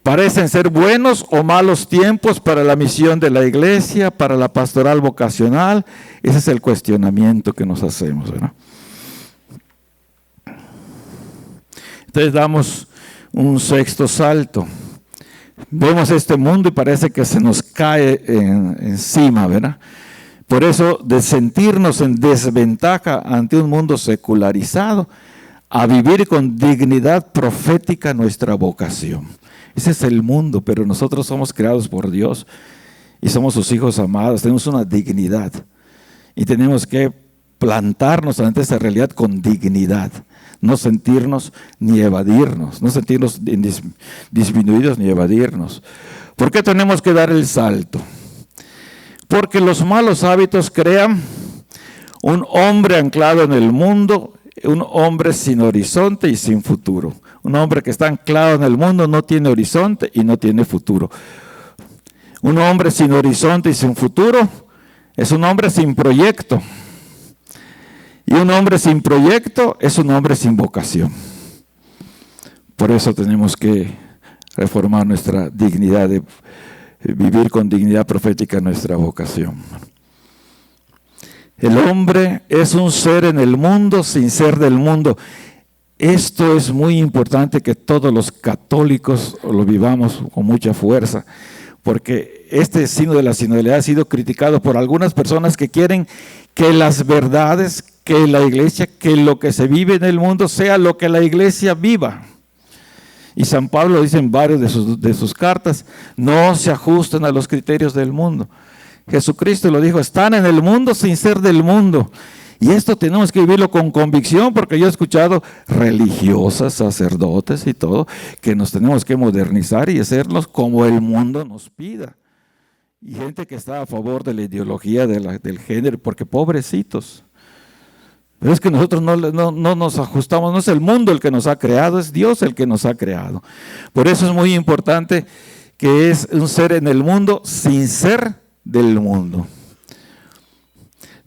Parecen ser buenos o malos tiempos para la misión de la iglesia, para la pastoral vocacional. Ese es el cuestionamiento que nos hacemos, ¿verdad? Entonces damos un sexto salto. Vemos este mundo y parece que se nos cae encima, ¿verdad? Por eso, de sentirnos en desventaja ante un mundo secularizado, a vivir con dignidad profética nuestra vocación. Ese es el mundo, pero nosotros somos creados por Dios y somos sus hijos amados, tenemos una dignidad y tenemos que plantarnos ante esa realidad con dignidad, no sentirnos ni evadirnos, no sentirnos disminuidos ni evadirnos. ¿Por qué tenemos que dar el salto? Porque los malos hábitos crean un hombre anclado en el mundo, un hombre sin horizonte y sin futuro. Un hombre que está anclado en el mundo no tiene horizonte y no tiene futuro. Un hombre sin horizonte y sin futuro es un hombre sin proyecto. Y un hombre sin proyecto es un hombre sin vocación. Por eso tenemos que reformar nuestra dignidad, de vivir con dignidad profética nuestra vocación. El hombre es un ser en el mundo sin ser del mundo. Esto es muy importante que todos los católicos lo vivamos con mucha fuerza, porque este signo de la sinodalidad ha sido criticado por algunas personas que quieren que las verdades, que la iglesia, que lo que se vive en el mundo sea lo que la iglesia viva. Y San Pablo dice en varias de sus cartas, no se ajusten a los criterios del mundo. Jesucristo lo dijo, están en el mundo sin ser del mundo. Y esto tenemos que vivirlo con convicción, porque yo he escuchado religiosas, sacerdotes y todo, que nos tenemos que modernizar y hacernos como el mundo nos pida. Y gente que está a favor de la ideología del género, porque pobrecitos. Pero es que nosotros no nos ajustamos, no es el mundo el que nos ha creado, es Dios el que nos ha creado. Por eso es muy importante que es un ser en el mundo sin ser del mundo.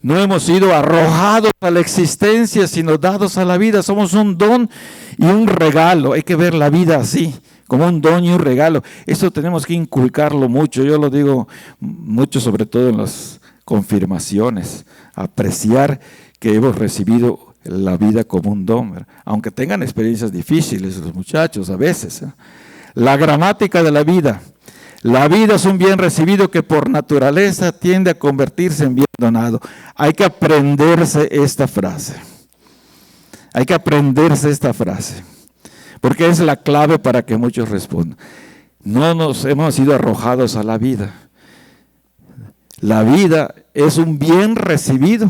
No hemos sido arrojados a la existencia, sino dados a la vida. Somos un don y un regalo. Hay que ver la vida así, como un don y un regalo. Eso tenemos que inculcarlo mucho. Yo lo digo mucho, sobre todo en las confirmaciones. Apreciar que hemos recibido la vida como un don, ¿verdad? Aunque tengan experiencias difíciles los muchachos a veces, ¿eh? La gramática de la vida. La vida es un bien recibido que por naturaleza tiende a convertirse en bien donado. Hay que aprenderse esta frase. Hay que aprenderse esta frase. Porque es la clave para que muchos respondan. No nos hemos sido arrojados a la vida. La vida es un bien recibido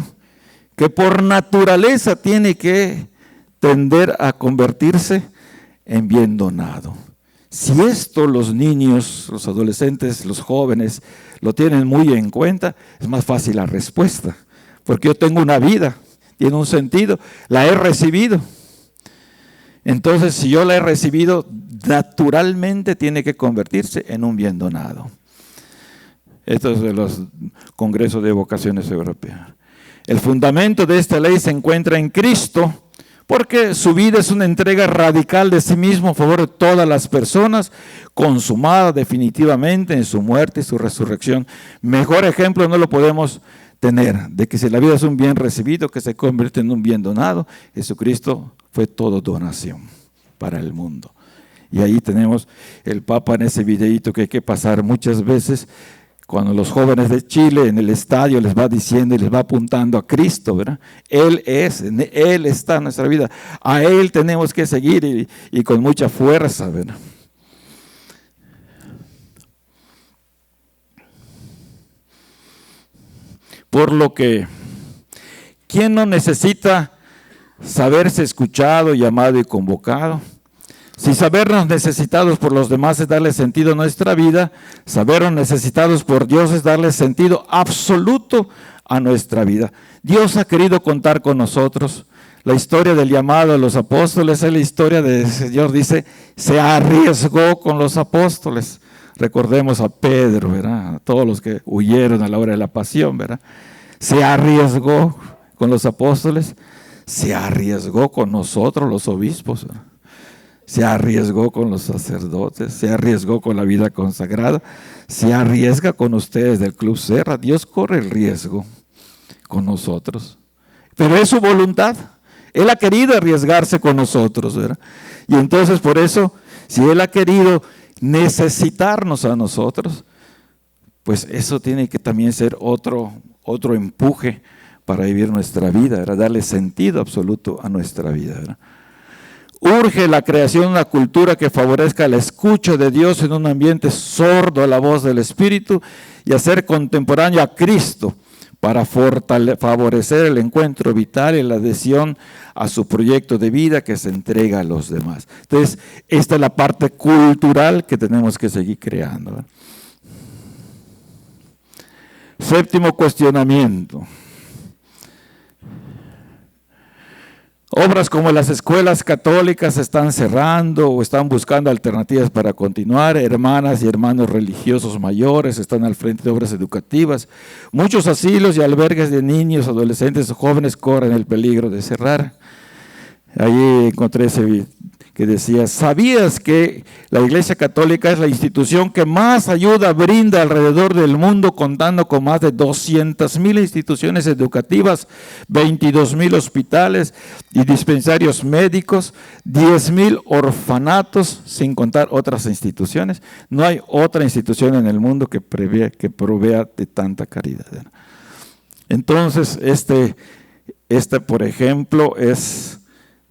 que por naturaleza tiene que tender a convertirse en bien donado. Si esto los niños, los adolescentes, los jóvenes lo tienen muy en cuenta, es más fácil la respuesta. Porque yo tengo una vida, tiene un sentido, la he recibido. Entonces, si yo la he recibido, naturalmente tiene que convertirse en un bien donado. Esto es de los congresos de vocaciones europeas. El fundamento de esta ley se encuentra en Cristo, porque su vida es una entrega radical de sí mismo a favor de todas las personas, consumada definitivamente en su muerte y su resurrección. Mejor ejemplo no lo podemos tener, de que si la vida es un bien recibido, que se convierte en un bien donado. Jesucristo fue todo donación para el mundo. Y ahí tenemos el Papa en ese videíto que hay que pasar muchas veces, cuando los jóvenes de Chile en el estadio les va diciendo y les va apuntando a Cristo, ¿verdad? Él está en nuestra vida. A Él tenemos que seguir y con mucha fuerza, ¿verdad? Por lo que, ¿quién no necesita saberse escuchado, llamado y convocado? Si sabernos necesitados por los demás es darle sentido a nuestra vida, sabernos necesitados por Dios es darle sentido absoluto a nuestra vida. Dios ha querido contar con nosotros. La historia del llamado a los apóstoles es la historia de, el Señor dice, se arriesgó con los apóstoles. Recordemos a Pedro, ¿verdad? A todos los que huyeron a la hora de la pasión, ¿verdad? se arriesgó con los apóstoles, se arriesgó con nosotros los obispos, se arriesgó con los sacerdotes, se arriesgó con la vida consagrada, se arriesga con ustedes del Club Serra. Dios corre el riesgo con nosotros, pero es su voluntad. Él ha querido arriesgarse con nosotros, ¿verdad? Y entonces por eso, si Él ha querido necesitarnos a nosotros, pues eso tiene que también ser otro empuje para vivir nuestra vida, ¿verdad? Darle sentido absoluto a nuestra vida, ¿verdad? Urge la creación de una cultura que favorezca la escucha de Dios en un ambiente sordo a la voz del Espíritu y hacer contemporáneo a Cristo para favorecer el encuentro vital y la adhesión a su proyecto de vida que se entrega a los demás. Entonces, esta es la parte cultural que tenemos que seguir creando, ¿verdad? Séptimo cuestionamiento. Obras como las escuelas católicas se están cerrando o están buscando alternativas para continuar. Hermanas y hermanos religiosos mayores están al frente de obras educativas. Muchos asilos y albergues de niños, adolescentes o jóvenes corren el peligro de cerrar. Allí encontré ese que decía: ¿sabías que la Iglesia Católica es la institución que más ayuda brinda alrededor del mundo, contando con más de 200,000 instituciones educativas, 22,000 hospitales y dispensarios médicos, 10,000 orfanatos, sin contar otras instituciones? No hay otra institución en el mundo que provea de tanta caridad. Entonces, por ejemplo, es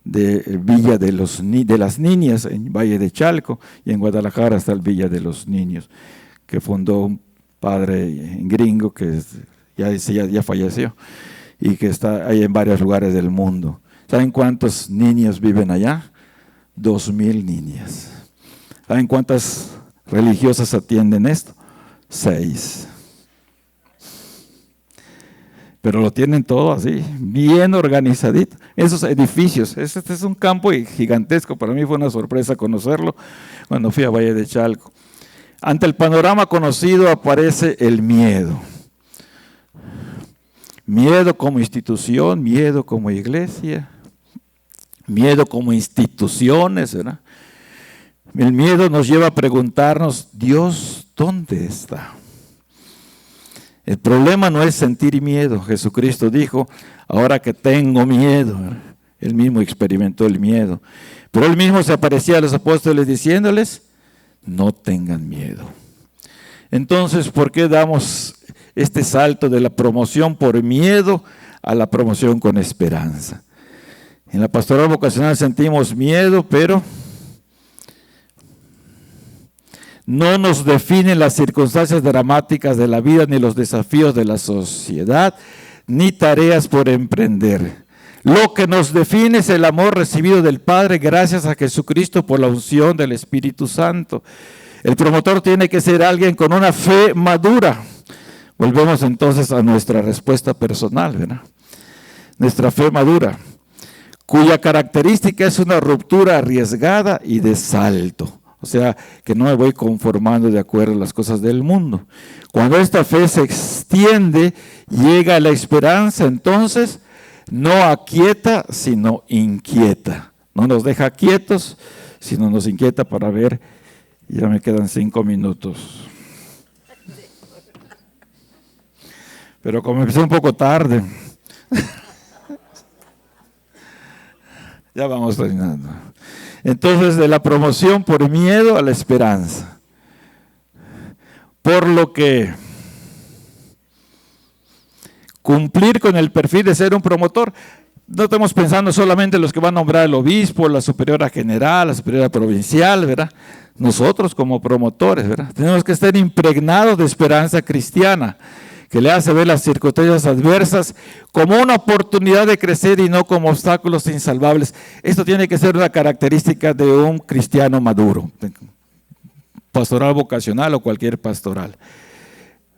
de Villa de las Niñas en Valle de Chalco, y en Guadalajara está el Villa de los Niños, que fundó un padre gringo que ya falleció y que está ahí en varios lugares del mundo. ¿Saben cuántos niños viven allá? 2,000 niñas. ¿Saben cuántas religiosas atienden esto? 6. Pero lo tienen todo así, bien organizadito. Esos edificios, este es un campo gigantesco. Para mí fue una sorpresa conocerlo cuando fui a Valle de Chalco. Ante el panorama conocido aparece el miedo. Miedo como institución, miedo como iglesia, miedo como instituciones, ¿verdad? El miedo nos lleva a preguntarnos: ¿Dios dónde está? El problema no es sentir miedo. Jesucristo dijo: ahora que tengo miedo. Él mismo experimentó el miedo. Pero Él mismo se aparecía a los apóstoles diciéndoles: no tengan miedo. Entonces, ¿por qué damos este salto de la promoción por miedo a la promoción con esperanza? En la pastoral vocacional sentimos miedo, pero no nos definen las circunstancias dramáticas de la vida, ni los desafíos de la sociedad, ni tareas por emprender. Lo que nos define es el amor recibido del Padre gracias a Jesucristo por la unción del Espíritu Santo. El promotor tiene que ser alguien con una fe madura. Volvemos entonces a nuestra respuesta personal, ¿verdad? Nuestra fe madura, cuya característica es una ruptura arriesgada y de salto. O sea, que no me voy conformando de acuerdo a las cosas del mundo. Cuando esta fe se extiende, llega la esperanza, entonces no aquieta, sino inquieta. No nos deja quietos, sino nos inquieta para ver. Ya me quedan 5 minutos. Pero como empecé un poco tarde, ya vamos terminando. Entonces, de la promoción por miedo a la esperanza. Por lo que cumplir con el perfil de ser un promotor, no estamos pensando solamente en los que van a nombrar el obispo, la superiora general, la superiora provincial, ¿verdad? Nosotros como promotores, ¿verdad? Tenemos que estar impregnados de esperanza cristiana, que le hace ver las circunstancias adversas como una oportunidad de crecer y no como obstáculos insalvables. Esto tiene que ser una característica de un cristiano maduro, pastoral vocacional o cualquier pastoral.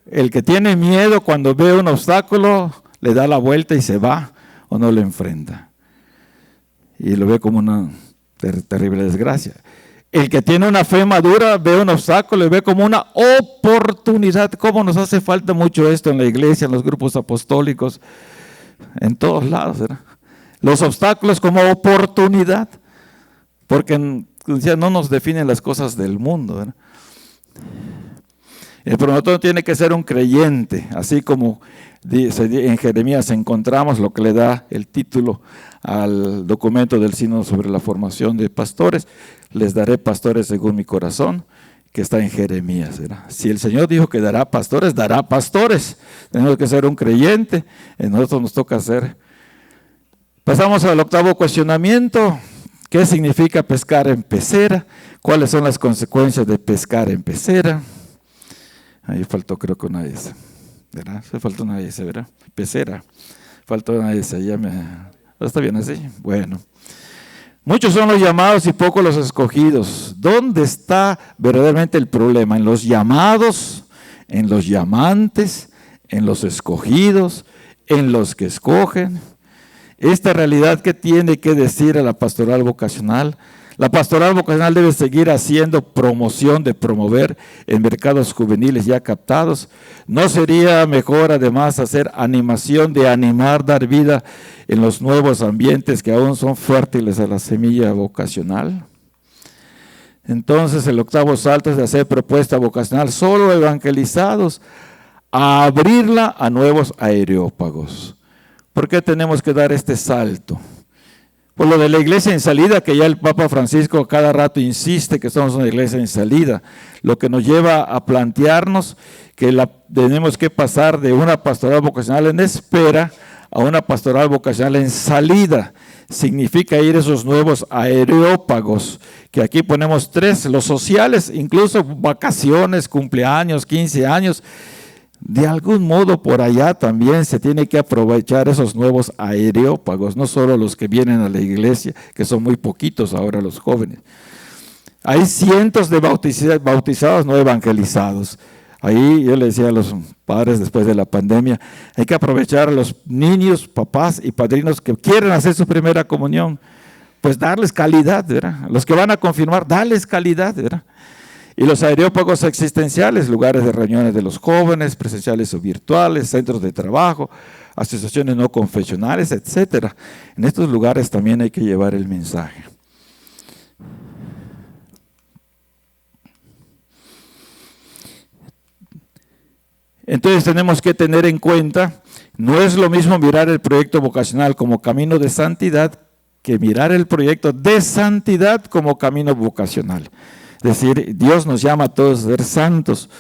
El que tiene miedo cuando ve un obstáculo, le da la vuelta y se va o no lo enfrenta. Y lo ve como una terrible desgracia. El que tiene una fe madura ve un obstáculo y ve como una oportunidad. ¿Cómo nos hace falta mucho esto en la iglesia, en los grupos apostólicos, en todos lados, ¿verdad? Los obstáculos como oportunidad, porque ya no nos definen las cosas del mundo, ¿verdad? El promotor tiene que ser un creyente, así como dice en Jeremías encontramos lo que le da el título al documento del sínodo sobre la formación de pastores. Les daré pastores según mi corazón, que está en Jeremías, ¿verdad? Si el Señor dijo que dará pastores, dará pastores. Tenemos que ser un creyente, a nosotros nos toca hacer. Pasamos al octavo cuestionamiento. ¿Qué significa pescar en pecera? ¿Cuáles son las consecuencias de pescar en pecera? Ahí faltó creo que una S, ¿verdad? Se faltó una S, ¿verdad? Pecera, faltó una S, ¿está bien así? Bueno. Muchos son los llamados y pocos los escogidos. ¿Dónde está verdaderamente el problema? ¿En los llamados, en los llamantes, en los escogidos, en los que escogen? Esta realidad, ¿qué tiene que decir a la pastoral vocacional? La pastoral vocacional debe seguir haciendo promoción de promover en mercados juveniles ya captados. ¿No sería mejor además hacer animación de animar, dar vida en los nuevos ambientes que aún son fértiles a la semilla vocacional? Entonces el octavo salto es de hacer propuesta vocacional solo evangelizados, a abrirla a nuevos areópagos. ¿Por qué tenemos que dar este salto? Por lo de la iglesia en salida, que ya el Papa Francisco cada rato insiste que somos una iglesia en salida, lo que nos lleva a plantearnos que tenemos que pasar de una pastoral vocacional en espera a una pastoral vocacional en salida. Significa ir a esos nuevos areópagos, que aquí ponemos 3, los sociales, incluso vacaciones, cumpleaños, 15 años. De algún modo por allá también se tiene que aprovechar esos nuevos areópagos, no solo los que vienen a la iglesia, que son muy poquitos ahora los jóvenes. Hay cientos de bautizados no evangelizados. Ahí yo le decía a los padres después de la pandemia, hay que aprovechar a los niños, papás y padrinos que quieren hacer su primera comunión, pues darles calidad, ¿verdad? Los que van a confirmar, darles calidad, ¿verdad? Y los areópagos existenciales, lugares de reuniones de los jóvenes, presenciales o virtuales, centros de trabajo, asociaciones no confesionales, etc. En estos lugares también hay que llevar el mensaje. Entonces tenemos que tener en cuenta, no es lo mismo mirar el proyecto vocacional como camino de santidad que mirar el proyecto de santidad como camino vocacional. Es decir, Dios nos llama a todos a ser santos.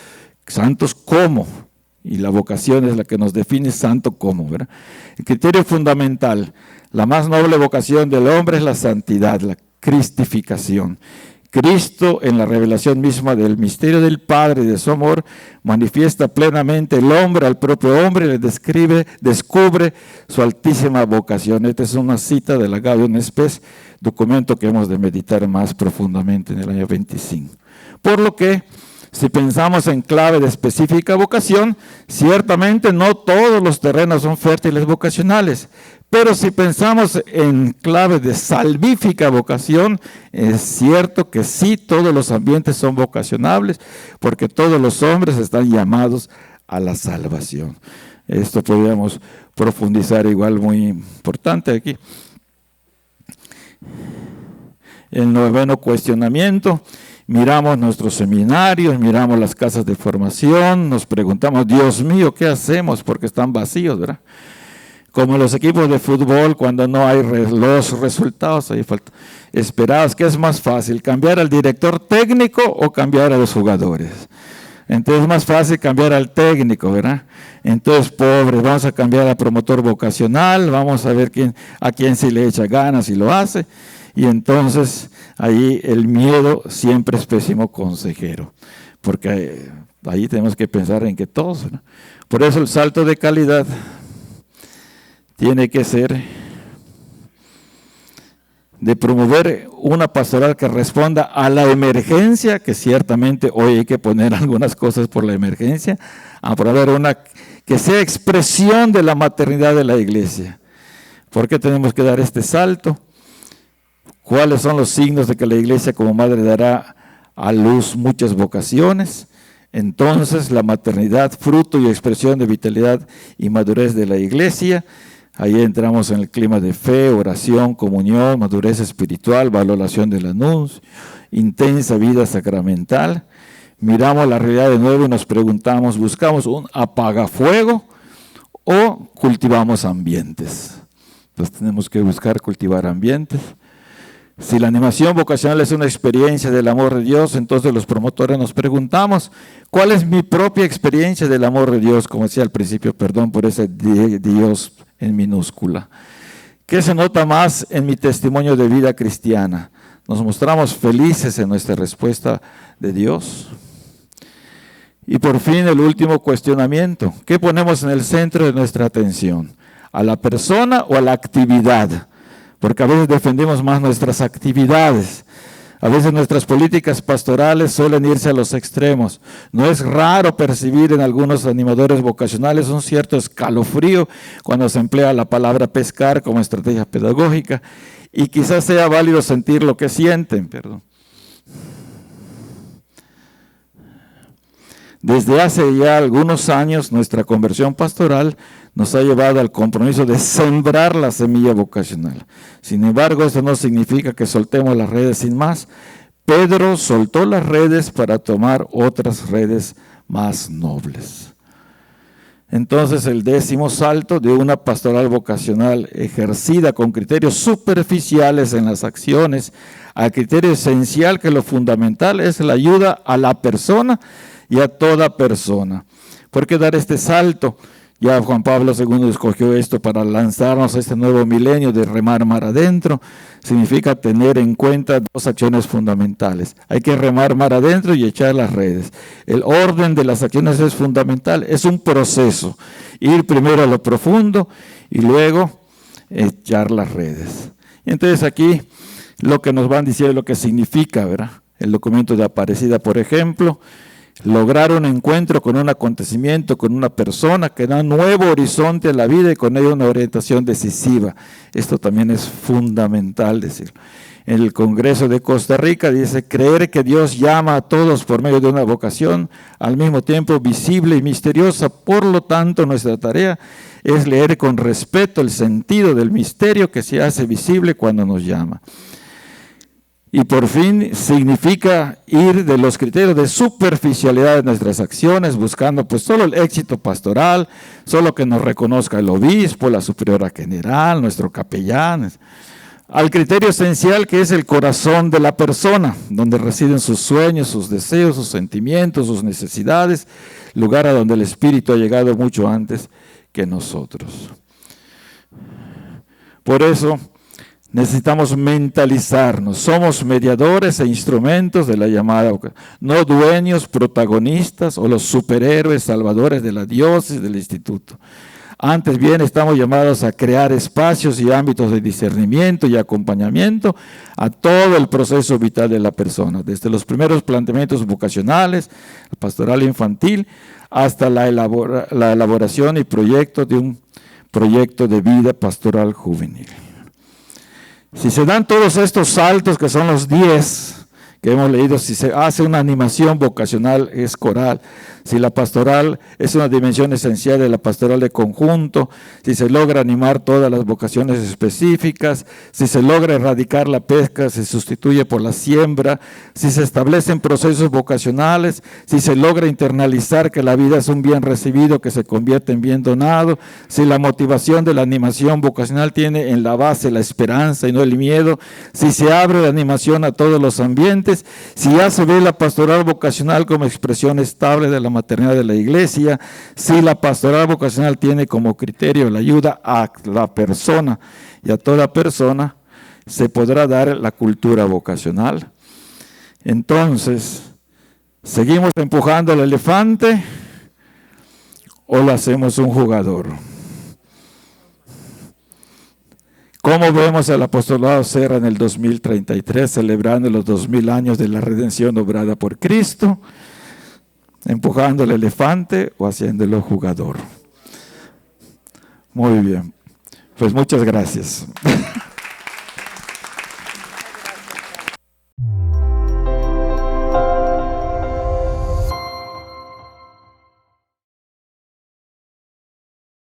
¿Santos cómo? Y la vocación es la que nos define santo cómo, ¿verdad? El criterio fundamental, la más noble vocación del hombre es la santidad, la cristificación. Cristo, en la revelación misma del misterio del Padre y de su amor, manifiesta plenamente el hombre al propio hombre, le descubre su altísima vocación. Esta es una cita de la Gaudium Spes, documento que hemos de meditar más profundamente en el año 25. Por lo que, si pensamos en clave de específica vocación, ciertamente no todos los terrenos son fértiles vocacionales, pero si pensamos en clave de salvífica vocación, es cierto que sí, todos los ambientes son vocacionables, porque todos los hombres están llamados a la salvación. Esto podríamos profundizar igual, muy importante aquí. El noveno cuestionamiento, miramos nuestros seminarios, miramos las casas de formación, nos preguntamos, Dios mío, ¿qué hacemos? Porque están vacíos, ¿verdad? Como los equipos de fútbol, cuando no hay los resultados ahí esperados, ¿qué es más fácil? ¿Cambiar al director técnico o cambiar a los jugadores? Entonces es más fácil cambiar al técnico, ¿verdad? Entonces, pobres, vamos a cambiar al promotor vocacional, vamos a ver a quién sí le echa ganas y lo hace. Y entonces ahí el miedo siempre es pésimo consejero, porque ahí tenemos que pensar en que todos, ¿no? Por eso el salto de calidad tiene que ser de promover una pastoral que responda a la emergencia, que ciertamente hoy hay que poner algunas cosas por la emergencia, a promover una que sea expresión de la maternidad de la iglesia. ¿Por qué tenemos que dar este salto? ¿Cuáles son los signos de que la iglesia como madre dará a luz muchas vocaciones? Entonces, la maternidad, fruto y expresión de vitalidad y madurez de la iglesia. Ahí entramos en el clima de fe, oración, comunión, madurez espiritual, valoración del anuncio, intensa vida sacramental. Miramos la realidad de nuevo y nos preguntamos, ¿buscamos un apagafuego o cultivamos ambientes? Pues tenemos que buscar cultivar ambientes. Si la animación vocacional es una experiencia del amor de Dios, entonces los promotores nos preguntamos, ¿cuál es mi propia experiencia del amor de Dios? Como decía al principio, perdón por ese Dios en minúscula. ¿Qué se nota más en mi testimonio de vida cristiana? ¿Nos mostramos felices en nuestra respuesta de Dios? Y por fin el último cuestionamiento, ¿qué ponemos en el centro de nuestra atención? ¿A la persona o a la actividad? Porque a veces defendemos más nuestras actividades. A veces nuestras políticas pastorales suelen irse a los extremos. No es raro percibir en algunos animadores vocacionales un cierto escalofrío cuando se emplea la palabra pescar como estrategia pedagógica, y quizás sea válido sentir lo que sienten, Desde hace ya algunos años, nuestra conversión pastoral nos ha llevado al compromiso de sembrar la semilla vocacional. Sin embargo, eso no significa que soltemos las redes sin más. Pedro soltó las redes para tomar otras redes más nobles. Entonces, el 10º salto de una pastoral vocacional ejercida con criterios superficiales en las acciones, al criterio esencial que lo fundamental es la ayuda a la persona y a toda persona. ¿Por qué dar este salto? Ya Juan Pablo II escogió esto para lanzarnos a este nuevo milenio de remar mar adentro. Significa tener en cuenta dos acciones fundamentales. Hay que remar mar adentro y echar las redes. El orden de las acciones es fundamental, es un proceso. Ir primero a lo profundo y luego echar las redes. Y entonces aquí lo que nos van diciendo es lo que significa, ¿verdad? El documento de Aparecida, por ejemplo, lograr un encuentro con un acontecimiento, con una persona que da un nuevo horizonte a la vida y con ello una orientación decisiva. Esto también es fundamental decirlo. En el Congreso de Costa Rica dice, creer que Dios llama a todos por medio de una vocación, al mismo tiempo visible y misteriosa. Por lo tanto, nuestra tarea es leer con respeto el sentido del misterio que se hace visible cuando nos llama. Y por fin significa ir de los criterios de superficialidad de nuestras acciones, buscando pues solo el éxito pastoral, solo que nos reconozca el obispo, la superiora general, nuestro capellán, al criterio esencial que es el corazón de la persona, donde residen sus sueños, sus deseos, sus sentimientos, sus necesidades, lugar a donde el Espíritu ha llegado mucho antes que nosotros. Por eso, necesitamos mentalizarnos, somos mediadores e instrumentos de la llamada, no dueños, protagonistas o los superhéroes salvadores de la diócesis, del instituto. Antes bien, estamos llamados a crear espacios y ámbitos de discernimiento y acompañamiento a todo el proceso vital de la persona, desde los primeros planteamientos vocacionales, la pastoral infantil, hasta la elaboración y proyecto de un proyecto de vida pastoral juvenil. Si se dan todos estos saltos, que son los 10 que hemos leído, si se hace una animación vocacional es coral, si la pastoral es una dimensión esencial de la pastoral de conjunto, si se logra animar todas las vocaciones específicas, si se logra erradicar la pesca, se sustituye por la siembra, si se establecen procesos vocacionales, si se logra internalizar que la vida es un bien recibido que se convierte en bien donado, si la motivación de la animación vocacional tiene en la base la esperanza y no el miedo, si se abre la animación a todos los ambientes, si ya se ve la pastoral vocacional como expresión estable de la maternidad de la iglesia, si la pastoral vocacional tiene como criterio la ayuda a la persona y a toda persona, se podrá dar la cultura vocacional. Entonces, ¿seguimos empujando al elefante o lo hacemos un jugador? ¿Cómo vemos al apostolado Serra en el 2033, celebrando los 2000 años de la redención obrada por Cristo? ¿Empujando al elefante o haciéndolo jugador? Muy bien, pues muchas gracias.